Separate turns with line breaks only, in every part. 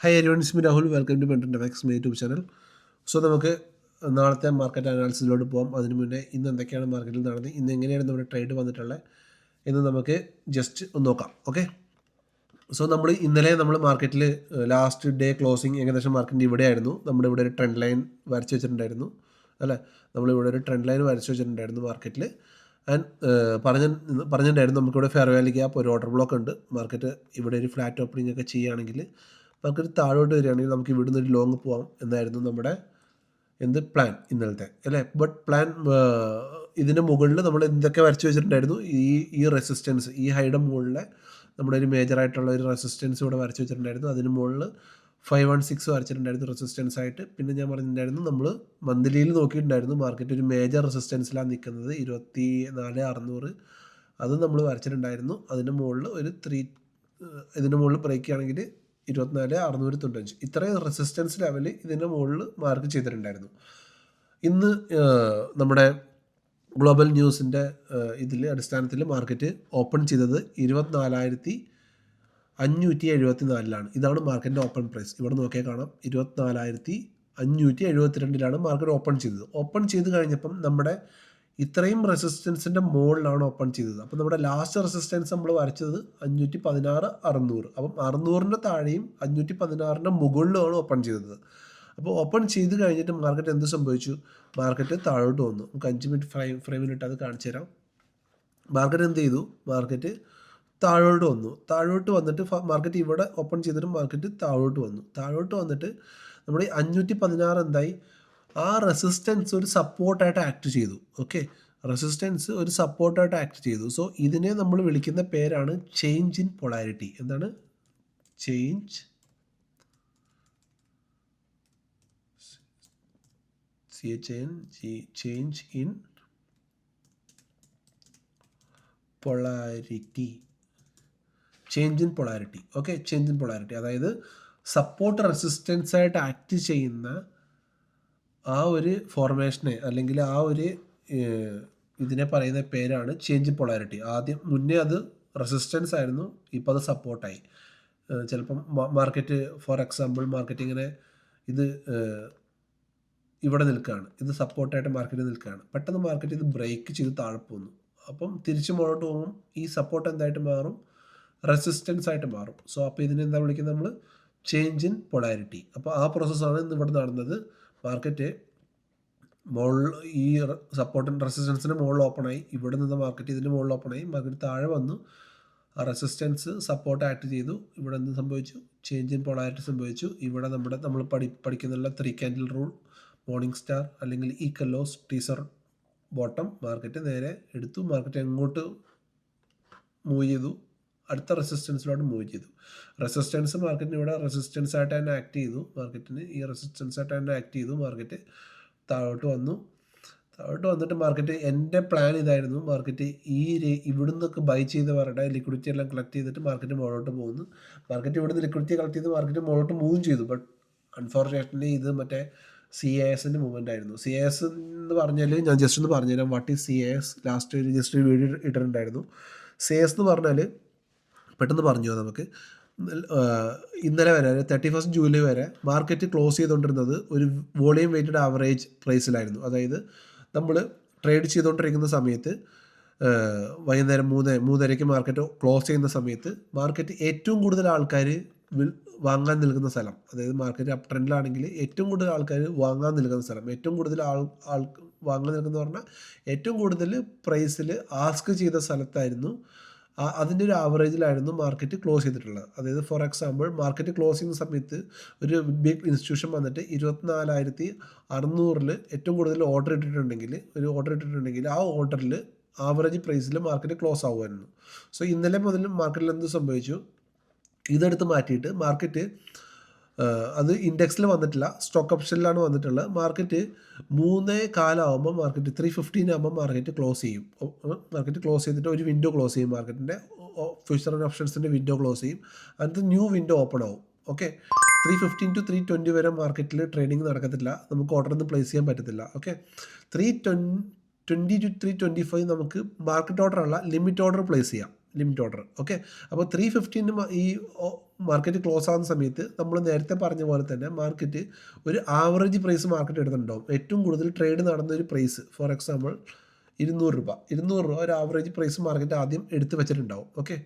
Hi everyone, it's me Rahul. Welcome to mentor FX my YouTube channel. So നമുക്ക് നാളത്തെ market അനാലിസിസിലോട്ട് പോകാം. അതിന് മുന്നേ ഇന്ന് എന്തൊക്കെയാണ് മാർക്കറ്റിൽ നടന്നത്, ഇന്ന് എങ്ങനെയാണ് നമ്മുടെ ട്രേഡ് വന്നിട്ടുള്ളത് എന്ന് നമുക്ക് ജസ്റ്റ് ഒന്ന് നോക്കാം. ഓക്കെ, സോ ഇന്നലെ നമ്മൾ മാർക്കറ്റിൽ ലാസ്റ്റ് ഡേ ക്ലോസിങ് ഏകദേശം മാർക്കറ്റിൻ്റെ ഇവിടെ ആയിരുന്നു. നമ്മുടെ ഇവിടെ ഒരു ട്രെൻഡ് ലൈൻ വരച്ച് വെച്ചിട്ടുണ്ടായിരുന്നു അല്ലേ. നമ്മളിവിടെ ഒരു ട്രെൻഡ് ലൈൻ വരച്ച് വെച്ചിട്ടുണ്ടായിരുന്നു മാർക്കറ്റിൽ. ആൻഡ് പറഞ്ഞിട്ടുണ്ടായിരുന്നു നമുക്കിവിടെ ഫെയർ വാല്യൂ ഗ്യാപ്പ്, ഒരു ഓർഡർ ബ്ലോക്ക് ഉണ്ട്. മാർക്കറ്റ് ഇവിടെ ഒരു ഫ്ലാറ്റ് ഓപ്പണിംഗ് ഒക്കെ ചെയ്യുകയാണെങ്കിൽ മാർക്കറ്റ് താഴോട്ട് വരികയാണെങ്കിൽ നമുക്ക് ഇവിടുന്ന് ഒരു ലോങ് പോകാം എന്നായിരുന്നു നമ്മുടെ പ്ലാൻ ഇന്നലത്തെ അല്ലേ. ബട്ട് പ്ലാൻ ഇതിൻ്റെ മുകളിൽ നമ്മൾ എന്തൊക്കെ വരച്ച് വെച്ചിട്ടുണ്ടായിരുന്നു, ഈ റെസിസ്റ്റൻസ്, ഈ ഹൈയുടെ മുകളിൽ നമ്മുടെ ഒരു മേജറായിട്ടുള്ള ഒരു റെസിസ്റ്റൻസ് ഇവിടെ വരച്ച് വെച്ചിട്ടുണ്ടായിരുന്നു. അതിന് മുകളിൽ 516 വരച്ചിട്ടുണ്ടായിരുന്നു റെസിസ്റ്റൻസ് ആയിട്ട്. പിന്നെ ഞാൻ പറഞ്ഞിട്ടുണ്ടായിരുന്നു നമ്മൾ മന്ത്ലിയിൽ നോക്കിയിട്ടുണ്ടായിരുന്നു മാർക്കറ്റ് ഒരു മേജർ റെസിസ്റ്റൻസിലാണ് നിൽക്കുന്നത് 24,600. അത് നമ്മൾ വരച്ചിട്ടുണ്ടായിരുന്നു. അതിൻ്റെ മുകളിൽ ഒരു ഇതിൻ്റെ മുകളിൽ ബ്രേക്ക് ആണെങ്കിൽ 24,695 ഇത്രയും റെസിസ്റ്റൻസ് ലെവൽ ഇതിൻ്റെ മുകളിൽ മാർക്ക് ചെയ്തിട്ടുണ്ടായിരുന്നു. ഇന്ന് നമ്മുടെ ഗ്ലോബൽ ന്യൂസിൻ്റെ അടിസ്ഥാനത്തിൽ മാർക്കറ്റ് ഓപ്പൺ ചെയ്തത് 24,574 ഇതാണ് മാർക്കറ്റിൻ്റെ ഓപ്പൺ പ്രൈസ്. ഇവിടെ നോക്കിയാൽ കാണാം 24,572 മാർക്കറ്റ് ഓപ്പൺ ചെയ്തത്. ഓപ്പൺ ചെയ്ത് കഴിഞ്ഞപ്പം നമ്മുടെ ഇത്രയും റെസിസ്റ്റൻസിൻ്റെ മുകളിലാണ് ഓപ്പൺ ചെയ്തത്. അപ്പോൾ നമ്മുടെ ലാസ്റ്റ് റെസിസ്റ്റൻസ് നമ്മൾ വരച്ചത് 516, 600. അപ്പം 600 താഴെയും 516 മുകളിലുമാണ് ഓപ്പൺ ചെയ്തത്. അപ്പോൾ ഓപ്പൺ ചെയ്ത് കഴിഞ്ഞിട്ട് മാർക്കറ്റ് എന്ത് സംഭവിച്ചു? മാർക്കറ്റ് താഴോട്ട് വന്നു. നമുക്ക് 5 മിനിറ്റ് ഫ്രെയിമിലിട്ട് അത് കാണിച്ചു തരാം. മാർക്കറ്റ് എന്ത് ചെയ്തു? മാർക്കറ്റ് താഴോട്ട് വന്നു. താഴോട്ട് വന്നിട്ട് മാർക്കറ്റ് ഇവിടെ ഓപ്പൺ ചെയ്തിട്ട് മാർക്കറ്റ് താഴോട്ട് വന്നു. താഴോട്ട് വന്നിട്ട് നമ്മുടെ 516 എന്തായി? ആ റെസിസ്റ്റൻസ് ഒരു സപ്പോർട്ടായിട്ട് ആക്ട് ചെയ്തു. ഓക്കെ, റെസിസ്റ്റൻസ് ഒരു സപ്പോർട്ടായിട്ട് ആക്ട് ചെയ്തു. സോ ഇതിനെ നമ്മൾ വിളിക്കുന്ന പേരാണ് ചേഞ്ച് ഇൻ പൊളാരിറ്റി. എന്താണ് change in polarity. Change in polarity. Okay, change in polarity അതായത് സപ്പോർട്ട് റെസിസ്റ്റൻസ് ആയിട്ട് ആക്ട് ചെയ്യുന്ന ആ ഒരു ഫോർമേഷനെ അല്ലെങ്കിൽ ആ ഒരു ഇതിനെ പറയുന്ന പേരാണ് ചേഞ്ച് ഇൻ പൊളാരിറ്റി. മുന്നേ അത് റെസിസ്റ്റൻസ് ആയിരുന്നു, ഇപ്പോൾ അത് സപ്പോർട്ടായി. ചിലപ്പം മാർക്കറ്റ് ഫോർ എക്സാമ്പിൾ മാർക്കറ്റ് ഇങ്ങനെ ഇത് ഇവിടെ നിൽക്കുകയാണ്, ഇത് സപ്പോർട്ടായിട്ട് മാർക്കറ്റ് നിൽക്കുകയാണ്. പെട്ടെന്ന് മാർക്കറ്റ് ഇത് ബ്രേക്ക് ചെയ്ത് താഴെ പോകുന്നു. അപ്പം തിരിച്ച് മുന്നോട്ട് പോകും. ഈ സപ്പോർട്ട് എന്തായിട്ട് മാറും? റെസിസ്റ്റൻസ് ആയിട്ട് മാറും. സോ അപ്പോൾ ഇതിനെന്താ വിളിക്കുന്നത് നമ്മൾ? Change in polarity. അപ്പോൾ ആ പ്രോസസ്സാണ് ഇന്ന് ഇവിടെ നടന്നത്. മാർക്കറ്റ് ഈ സപ്പോർട്ട് റെസിസ്റ്റൻസിന് മുകളിൽ ഓപ്പണായി. ഇവിടെ നിന്ന് മാർക്കറ്റ് ഇതിന് മുകളിൽ ഓപ്പണായി. മാർക്കറ്റ് താഴെ വന്നു. ആ റെസിസ്റ്റൻസ് സപ്പോർട്ട് ആക്ട് ചെയ്തു. ഇവിടെ എന്ത് സംഭവിച്ചു? ചേഞ്ച് ഇൻ പൊളാരിറ്റി സംഭവിച്ചു. ഇവിടെ നമ്മൾ പഠിക്കുന്നുള്ള 3 ക്യാൻഡിൽ റൂൾ, മോർണിംഗ് സ്റ്റാർ അല്ലെങ്കിൽ equal lows, tweezer bottom. Market നേരെ എടുത്തു. മാർക്കറ്റ് എങ്ങോട്ട് മൂവ് ചെയ്തു? അടുത്ത റെസിസ്റ്റൻസിലോട്ട് മൂവ് ചെയ്തു. റെസിസ്റ്റൻസ് മാർക്കറ്റിന് ഇവിടെ റെസിസ്റ്റൻസ് ആയിട്ട് തന്നെ ആക്ട് ചെയ്തു. ഈ റെസിസ്റ്റൻസ് ആയിട്ട് തന്നെ ആക്ട് ചെയ്തു. മാർക്കറ്റ് താഴോട്ട് വന്നു. താഴോട്ട് വന്നിട്ട് മാർക്കറ്റ്, എൻ്റെ പ്ലാൻ ഇതായിരുന്നു, മാർക്കറ്റ് ഇവിടുന്നൊക്കെ ബൈ ചെയ്തവരുടെ ലിക്വിഡിറ്റി എല്ലാം കളക്ട് ചെയ്തിട്ട് മാർക്കറ്റ് മുകളിലോട്ട് പോകുന്നു. മാർക്കറ്റ് ഇവിടുന്ന് ലിക്വിഡിറ്റി കളക്ട് ചെയ്ത് മാർക്കറ്റ് മുകളിലോട്ട് മൂവ് ചെയ്തു. ബട്ട് അൺഫോർച്ചുനേറ്റ്ലി ഇത് മറ്റേ CASൻ്റെ മൂവ്മെൻ്റ് ആയിരുന്നു. CAS എന്ന് പറഞ്ഞാൽ ഞാൻ ജസ്റ്റ് ഒന്ന് പറഞ്ഞുതരാം. What is CAS? Last just ഒരു വീഡിയോ ഇട്ടിട്ടുണ്ടായിരുന്നു. CAS എന്ന് പറഞ്ഞാൽ പെട്ടെന്ന് പറഞ്ഞു നമുക്ക്. ഇന്നലെ വരെ 31 ജൂലൈ വരെ മാർക്കറ്റ് ക്ലോസ് ചെയ്തുകൊണ്ടിരുന്നത് ഒരു വോളിയം വെയ്റ്റഡ് ആവറേജ് പ്രൈസിലായിരുന്നു. അതായത് നമ്മൾ ട്രേഡ് ചെയ്തുകൊണ്ടിരിക്കുന്ന സമയത്ത് വൈകുന്നേരം 3:30 മാർക്കറ്റ് ക്ലോസ് ചെയ്യുന്ന സമയത്ത് മാർക്കറ്റ് ഏറ്റവും കൂടുതൽ ആൾക്കാർ വാങ്ങാൻ നിൽക്കുന്ന സ്ഥലം, അതായത് മാർക്കറ്റ് അപ് ട്രെൻഡിലാണെങ്കിൽ ഏറ്റവും കൂടുതൽ ആൾക്കാർ വാങ്ങാൻ നിൽക്കുന്ന സ്ഥലം, ഏറ്റവും കൂടുതൽ വാങ്ങാൻ നിൽക്കുന്ന പറഞ്ഞാൽ ഏറ്റവും കൂടുതൽ പ്രൈസിൽ ആസ്ക് ചെയ്ത സ്ഥലത്തായിരുന്നു. അതിൻ്റെ ഒരു ആവറേജിലായിരുന്നു മാർക്കറ്റ് ക്ലോസ് ചെയ്തിട്ടുള്ളത്. അതായത് ഫോർ എക്സാമ്പിൾ മാർക്കറ്റ് ക്ലോസ് ചെയ്യുന്ന സമയത്ത് ഒരു ബിഗ് ഇൻസ്റ്റിറ്റ്യൂഷൻ വന്നിട്ട് 24,600 ഏറ്റവും കൂടുതൽ ഓർഡർ ഇട്ടിട്ടുണ്ടെങ്കിൽ ആ ഓർഡറിൽ ആവറേജ് പ്രൈസിൽ മാർക്കറ്റ് ക്ലോസ് ആകുമായിരുന്നു. സോ ഇന്നലെ മുതൽ മാർക്കറ്റിൽ എന്ത് സംഭവിച്ചു? ഇതെടുത്ത് മാറ്റിയിട്ട് മാർക്കറ്റ് അത് ഇൻഡെക്സിൽ വന്നിട്ടില്ല, സ്റ്റോക്ക് ഓപ്ഷനിലാണ് വന്നിട്ടുള്ളത്. മാർക്കറ്റ് 3:15 മാർക്കറ്റ് 3:15 ആകുമ്പോൾ മാർക്കറ്റ് ക്ലോസ് ചെയ്യും. മാർക്കറ്റ് ക്ലോസ് ചെയ്തിട്ട് ഒരു വിൻഡോ ക്ലോസ് ചെയ്യും. മാർക്കറ്റിൻ്റെ ഫ്യൂച്ചർ ആൻഡ് ഓപ്ഷൻസിൻ്റെ വിൻഡോ ക്ലോസ് ചെയ്യും. അതിനകത്ത് ന്യൂ വിൻഡോ ഓപ്പൺ ആവും. ഓക്കെ, 3:15 to 3:20 വരെ മാർക്കറ്റിൽ ട്രേഡിംഗ് നടക്കത്തില്ല. നമുക്ക് ഓർഡറൊന്നും പ്ലേസ് ചെയ്യാൻ പറ്റത്തില്ല. ഓക്കെ, 3:20 to 3:25 നമുക്ക് മാർക്കറ്റ് ഓർഡർ അല്ല, ലിമിറ്റ് ഓർഡർ പ്ലേസ് ചെയ്യാം. Limit order. ഓക്കെ, അപ്പോൾ 3:15 ഈ മാർക്കറ്റ് ക്ലോസ് ആകുന്ന സമയത്ത് നമ്മൾ നേരത്തെ പറഞ്ഞ പോലെ തന്നെ മാർക്കറ്റ് ഒരു ആവറേജ് പ്രൈസ് മാർക്കറ്റ് എടുത്തിട്ടുണ്ടാവും. ഏറ്റവും കൂടുതൽ ട്രേഡ് നടന്നൊരു പ്രൈസ്, ഫോർ എക്സാമ്പിൾ 200 രൂപ ഒരു ആവറേജ് പ്രൈസ് മാർക്കറ്റ് ആദ്യം എടുത്ത് വെച്ചിട്ടുണ്ടാവും. ഓക്കെ,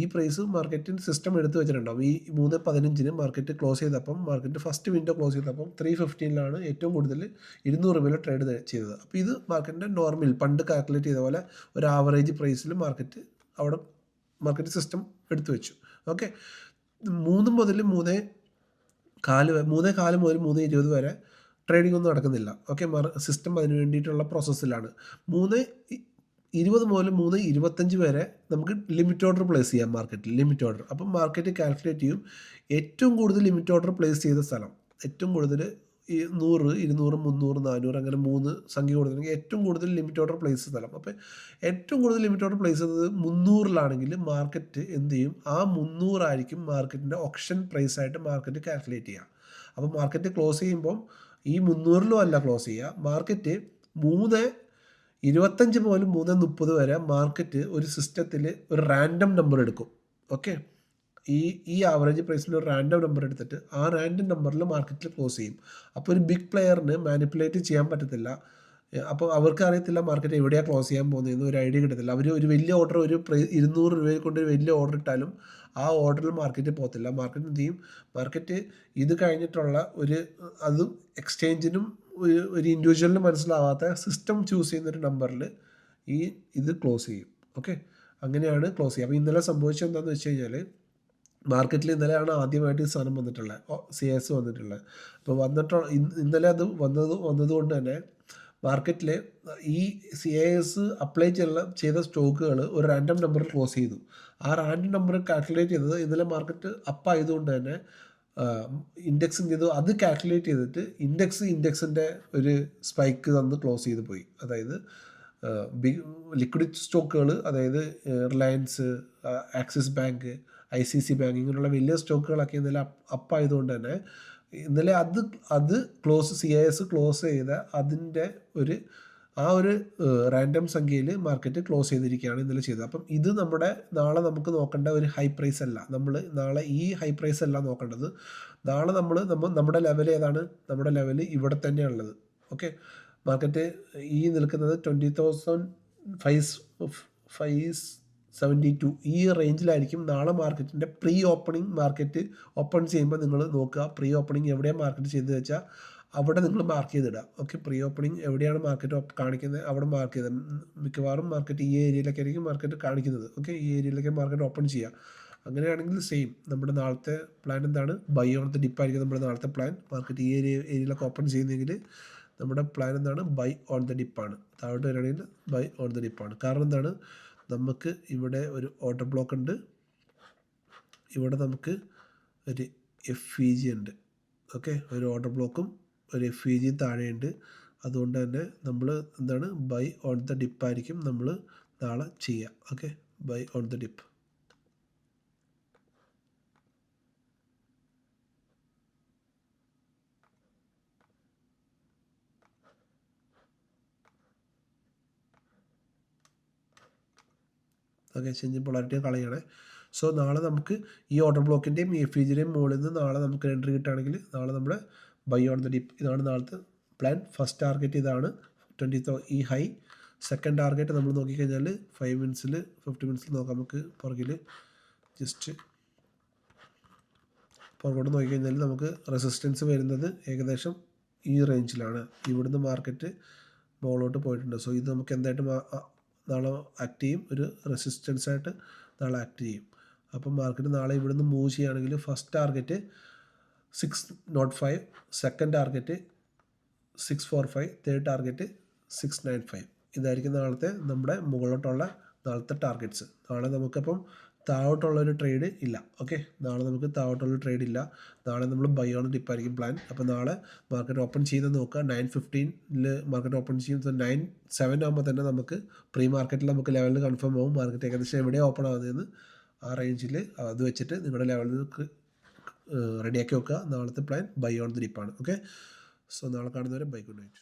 ഈ പ്രൈസ് മാർക്കറ്റിന് സിസ്റ്റം എടുത്ത് വെച്ചിട്ടുണ്ടാവും. ഈ 3:15 മാർക്കറ്റ് ക്ലോസ് ചെയ്തപ്പം, മാർക്കറ്റ് ഫസ്റ്റ് വിൻഡോ ക്ലോസ് ചെയ്തപ്പം 3:15 ഏറ്റവും കൂടുതൽ 200 രൂപയിൽ ട്രേഡ് ചെയ്തത്. അപ്പോൾ ഇത് മാർക്കറ്റിൻ്റെ നോർമൽ പണ്ട് കാൽക്കുലേറ്റ് ചെയ്ത പോലെ ഒരു ആവറേജ് പ്രൈസിൽ മാർക്കറ്റ് അവിടെ മാർക്കറ്റ് സിസ്റ്റം എടുത്തു വെച്ചു. ഓക്കെ, 3 മുതൽ 3:15 മുതൽ 3:20 വരെ ട്രേഡിംഗ് ഒന്നും നടക്കുന്നില്ല. ഓക്കെ, സിസ്റ്റം അതിന് വേണ്ടിയിട്ടുള്ള പ്രോസസ്സിലാണ്. 3:20 മുതൽ 3:25 വരെ നമുക്ക് ലിമിറ്റ് ഓർഡർ പ്ലേസ് ചെയ്യാം മാർക്കറ്റിൽ, ലിമിറ്റ് ഓർഡർ. അപ്പം മാർക്കറ്റ് കാൽക്കുലേറ്റ് ചെയ്യും ഏറ്റവും കൂടുതൽ ലിമിറ്റ് ഓർഡർ പ്ലേസ് ചെയ്ത സ്ഥലം, ഏറ്റവും കൂടുതൽ ഈ 100, 200, 300, 400 അങ്ങനെ 3 സംഖ്യ കൊടുത്തിട്ടുണ്ടെങ്കിൽ ഏറ്റവും കൂടുതൽ ലിമിറ്റ് ഓർഡർ പ്ലേസ് സ്ഥലം. അപ്പോൾ ഏറ്റവും കൂടുതൽ ലിമിറ്റ് ഓർഡർ പ്ലേസ് ചെയ്തത് 300-ലാണെങ്കിൽ മാർക്കറ്റ് എന്ത് ചെയ്യും, ആ 300 ആയിരിക്കും മാർക്കറ്റിൻ്റെ ഓപ്ഷൻ പ്രൈസായിട്ട് മാർക്കറ്റ് കാൽക്കുലേറ്റ് ചെയ്യുക. അപ്പോൾ മാർക്കറ്റ് ക്ലോസ് ചെയ്യുമ്പം ഈ 300-ലും അല്ല ക്ലോസ് ചെയ്യുക, മാർക്കറ്റ് 3:25 മുതൽ 3:30 വരെ മാർക്കറ്റ് ഒരു സിസ്റ്റത്തിൽ ഒരു റാൻഡം നമ്പർ എടുക്കും. ഓക്കെ, ഈ ആവറേജ് പ്രൈസിൽ ഒരു റാൻഡം നമ്പർ എടുത്തിട്ട് ആ റാൻഡം നമ്പറിൽ മാർക്കറ്റിൽ ക്ലോസ് ചെയ്യും. അപ്പോൾ ഒരു ബിഗ് പ്ലെയറിന് മാനിപ്പുലേറ്റ് ചെയ്യാൻ പറ്റത്തില്ല. അപ്പോൾ അവർക്ക് അറിയത്തില്ല മാർക്കറ്റ് എവിടെയാണ് ക്ലോസ് ചെയ്യാൻ പോകുന്നതെന്ന് ഒരു ഐഡിയ കിട്ടത്തില്ല. അവർ ഒരു വലിയ ഓർഡർ, ഒരു 200 രൂപയെ കൊണ്ട് ഒരു വലിയ ഓർഡർ ഇട്ടാലും ആ ഓർഡറിൽ മാർക്കറ്റ് പോകത്തില്ല. മാർക്കറ്റ് എന്ത് ചെയ്യും, മാർക്കറ്റ് ഇത് കഴിഞ്ഞിട്ടുള്ള അതും എക്സ്ചേഞ്ചിനും ഒരു ഇൻഡിവിജ്വലിന് മനസ്സിലാവാത്ത സിസ്റ്റം ചൂസ് ചെയ്യുന്നൊരു നമ്പറിൽ ഇത് ക്ലോസ് ചെയ്യും. ഓക്കെ, അങ്ങനെയാണ് ക്ലോസ് ചെയ്യുക. അപ്പോൾ ഇന്നലെ സംഭവിച്ചത് എന്താണെന്ന് വെച്ച് കഴിഞ്ഞാൽ, മാർക്കറ്റിൽ ഇന്നലെയാണ് ആദ്യമായിട്ട് ഈ സാധനം വന്നിട്ടുള്ളത്, CAS വന്നിട്ടുള്ളത്. അപ്പോൾ ഇന്നലെ അത് വന്നതുകൊണ്ട് തന്നെ മാർക്കറ്റിൽ ഈ CAS അപ്ലൈ ചെയ്ത സ്റ്റോക്കുകൾ ഒരു റാൻഡം നമ്പറിൽ ക്ലോസ് ചെയ്തു. ആ റാൻഡം നമ്പർ കാൽക്കുലേറ്റ് ചെയ്തത് ഇന്നലെ മാർക്കറ്റ് അപ്പ് ആയതുകൊണ്ട് തന്നെ ഇൻഡെക്സ് എന്ത് ചെയ്തു, അത് കാൽക്കുലേറ്റ് ചെയ്തിട്ട് ഇൻഡെക്സിൻ്റെ ഒരു സ്പൈക്ക് തന്ന് ക്ലോസ് ചെയ്ത് പോയി. അതായത് ലിക്വിഡ് സ്റ്റോക്കുകൾ, അതായത് Reliance, axis bank, ICICI bank, ഇങ്ങനെയുള്ള വലിയ സ്റ്റോക്കുകളൊക്കെ ഇന്നലെ അപ്പായതുകൊണ്ട് തന്നെ ഇന്നലെ അത് CAS ക്ലോസ് ചെയ്ത അതിൻ്റെ ഒരു റാൻഡം സംഖ്യയിൽ മാർക്കറ്റ് ക്ലോസ് ചെയ്തിരിക്കുകയാണ് ഇന്നലെ ചെയ്തത്. അപ്പം ഇത് നാളെ നമുക്ക് നോക്കേണ്ട ഒരു ഹൈ പ്രൈസ് അല്ല. നാളെ ഈ ഹൈ പ്രൈസ് അല്ല നോക്കേണ്ടത്. നാളെ നമ്മുടെ ലെവൽ ഏതാണ്, നമ്മുടെ ലെവൽ ഇവിടെ തന്നെയാണുള്ളത്. ഓക്കെ, മാർക്കറ്റ് ഈ നിൽക്കുന്നത് 20,572 ഈ റേഞ്ചിലായിരിക്കും നാളെ മാർക്കറ്റിൻ്റെ പ്രീ ഓപ്പണിംഗ്. മാർക്കറ്റ് ഓപ്പൺ ചെയ്യുമ്പോൾ നിങ്ങൾ നോക്കുക, പ്രീ ഓപ്പണിംഗ് എവിടെയാണ് മാർക്കറ്റ് ചെയ്ത് വെച്ചാൽ അവിടെ നിങ്ങൾ മാർക്ക് ചെയ്തിടുക. ഓക്കെ, പ്രീ ഓപ്പണിംഗ് എവിടെയാണ് മാർക്കറ്റ് കാണിക്കുന്നത് അവിടെ മാർക്ക് ചെയ്ത്, മിക്കവാറും മാർക്കറ്റ് ഈ ഏരിയയിലൊക്കെ ആയിരിക്കും മാർക്കറ്റ് കാണിക്കുന്നത്. ഓക്കെ, ഈ ഏരിയയിലൊക്കെ മാർക്കറ്റ് ഓപ്പൺ ചെയ്യുക. അങ്ങനെയാണെങ്കിൽ സെയിം നമ്മുടെ നാളത്തെ പ്ലാൻ എന്താണ്, ബൈ ഓൺ ദ ഡിപ്പ് ആയിരിക്കും നമ്മുടെ നാളത്തെ പ്ലാൻ. മാർക്കറ്റ് ഈ ഏരിയയിലൊക്കെ ഓപ്പൺ ചെയ്യുന്നെങ്കിൽ നമ്മുടെ പ്ലാൻ എന്താണ്, ബൈ ഓൺ ദ ഡിപ്പാണ്. താഴോട്ട് വരികയാണെങ്കിൽ ബൈ ഓൺ ദ ഡിപ്പാണ്. കാരണം എന്താണ്, നമുക്ക് ഇവിടെ ഒരു ഓർഡർ ബ്ലോക്ക് ഉണ്ട്, ഇവിടെ നമുക്ക് ഒരു FEG ഉണ്ട്. ഓക്കെ, ഒരു ഓർഡർ ബ്ലോക്കും ഒരു FEG താഴെയുണ്ട്. അതുകൊണ്ട് തന്നെ നമ്മൾ എന്താണ്, ബൈ ഓൺ ദ ഡിപ്പായിരിക്കും നമ്മൾ നാളെ ചെയ്യുക. Okay, bye on the dip. Okay, change polarity കളയണേ. സോ നാളെ നമുക്ക് ഈ ഓർഡർ ബ്ലോക്കിൻ്റെയും FEGയുടെയും മുകളിൽ നിന്ന് നാളെ നമുക്ക് എൻട്രി കിട്ടുകയാണെങ്കിൽ നാളെ നമ്മുടെ ബൈ ഓൺ ദ ഡിപ്പ്. ഇതാണ് നാളത്തെ പ്ലാൻ. ഫസ്റ്റ് ടാർഗറ്റ് ഇതാണ് 20,000 ഈ ഹൈ. സെക്കൻഡ് ടാർഗറ്റ് നമ്മൾ നോക്കിക്കഴിഞ്ഞാൽ 5 മിനിറ്റ്സിൽ 50 മിനിറ്റ്സിൽ നോക്കാം. നമുക്ക് പുറകിൽ ജസ്റ്റ് പുറകോട്ട് നോക്കിക്കഴിഞ്ഞാൽ നമുക്ക് റെസിസ്റ്റൻസ് വരുന്നത് ഏകദേശം ഈ റേഞ്ചിലാണ്. ഇവിടുന്ന് മാർക്കറ്റ് മുകളിലോട്ട് പോയിട്ടുണ്ട്. സോ ഇത് നമുക്ക് എന്തായിട്ട് നാളെ ആക്ട് ചെയ്യും, ഒരു റെസിസ്റ്റൻസ് ആയിട്ട് നാളെ ആക്ട് ചെയ്യും. അപ്പം മാർക്കറ്റ് നാളെ ഇവിടുന്ന് മൂവ് ചെയ്യുകയാണെങ്കിൽ first target 605, second target 645, third target 695. ഇതായിരിക്കും നാളത്തെ നമ്മുടെ മുകളിലോട്ടുള്ള നാളത്തെ ടാർഗറ്റ്സ്. നാളെ നമുക്കപ്പം താഴോട്ടുള്ളൊരു ട്രേഡ് ഇല്ല. ഓക്കെ, നാളെ നമുക്ക് താഴോട്ടുള്ള ട്രേഡ് ഇല്ല. നാളെ നമ്മൾ ബൈ ഓൺ ഡിപ്പായിരിക്കും പ്ലാൻ. അപ്പോൾ നാളെ മാർക്കറ്റ് ഓപ്പൺ ചെയ്ത് നോക്കുക. 9:15 മാർക്കറ്റ് ഓപ്പൺ ചെയ്യും. 9:07 ആകുമ്പോൾ തന്നെ നമുക്ക് പ്രീ മാർക്കറ്റിൽ നമുക്ക് ലെവലിൽ കൺഫേം ആവും മാർക്കറ്റ് ഏകദേശം എവിടെയാണ് ഓപ്പൺ ആകുന്നതെന്ന്. ആ റേഞ്ചിൽ അത് വെച്ചിട്ട് നിങ്ങളുടെ ലെവലിൽ റെഡിയാക്കി വെക്കുക. നാളത്തെ പ്ലാൻ ബൈ ഓൺ ദി ഡിപ്പാണ്. ഓക്കെ, സോ നാളെ കാണുന്നവരെ ബൈ, ഗുഡ് നൈറ്റ്.